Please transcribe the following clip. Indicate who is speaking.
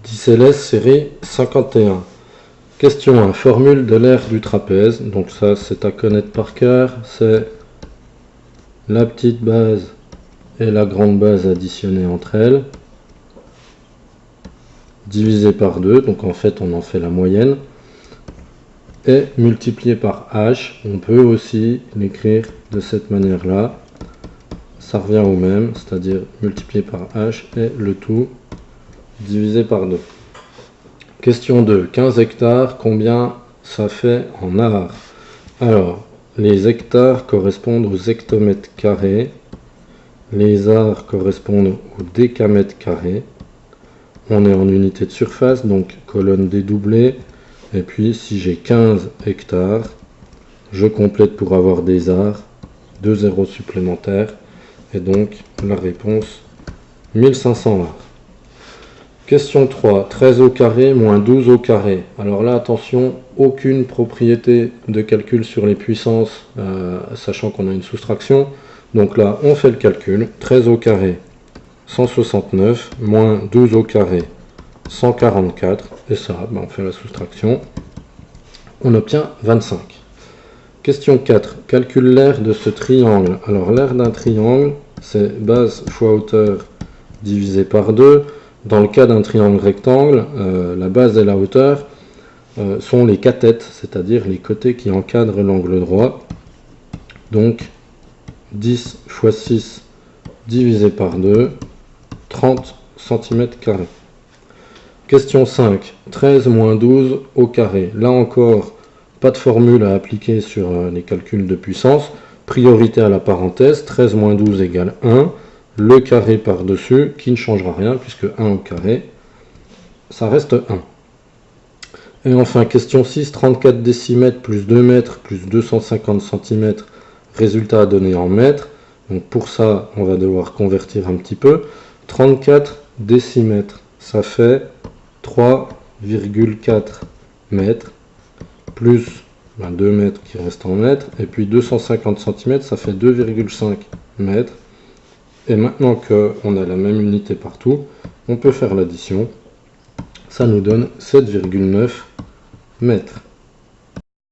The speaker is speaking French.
Speaker 1: 10LS série 51. Question 1. Formule de l'aire du trapèze. Donc ça, c'est à connaître par cœur. C'est la petite base et la grande base additionnées entre elles, divisé par 2. Donc en fait, on en fait la moyenne. Et multiplié par h. On peut aussi l'écrire de cette manière-là. Ça revient au même, c'est-à-dire multiplié par h et le tout divisé par 2. Question 2. 15 hectares, combien ça fait en art? Alors, les hectares correspondent aux hectomètres carrés. Les arts correspondent aux décamètres carrés. On est en unité de surface, donc colonne dédoublée. Et puis, si j'ai 15 hectares, je complète pour avoir des arts, 2 zéros supplémentaires. Et donc, la réponse, 1500 arts. Question 3. 13 au carré moins 12 au carré. Alors là, attention, aucune propriété de calcul sur les puissances, sachant qu'on a une soustraction. Donc là, on fait le calcul. 13 au carré, 169, moins 12 au carré, 144. Et ça, on fait la soustraction. On obtient 25. Question 4. Calcule l'aire de ce triangle. Alors l'aire d'un triangle, c'est base fois hauteur divisé par 2. Dans le cas d'un triangle rectangle, la base et la hauteur sont les cathètes, c'est-à-dire les côtés qui encadrent l'angle droit. Donc 10 fois 6 divisé par 2, 30 cm². Question 5. 13 moins 12 au carré. Là encore, pas de formule à appliquer sur les calculs de puissance. Priorité à la parenthèse, 13 moins 12 égale 1. Le carré par-dessus, qui ne changera rien, puisque 1 au carré, ça reste 1. Et enfin, question 6, 34 décimètres plus 2 mètres plus 250 cm, résultat à donner en mètres. Donc pour ça, on va devoir convertir un petit peu. 34 décimètres, ça fait 3,4 mètres, plus 2 mètres qui restent en mètres, et puis 250 cm, ça fait 2,5 mètres. Et maintenant qu'on a la même unité partout, on peut faire l'addition. Ça nous donne 7,9 mètres.